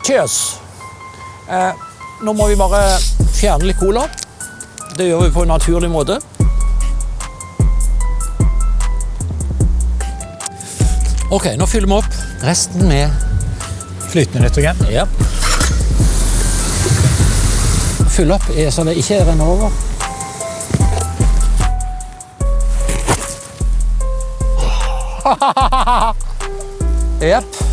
Cheers! Nå må vi bare fjerne litt cola. Det gjør vi på en naturlig måte. Ok, nå fyller vi opp resten med Flytende nitrogen. Ja. Fyll opp så det ikke renner over. Jepp.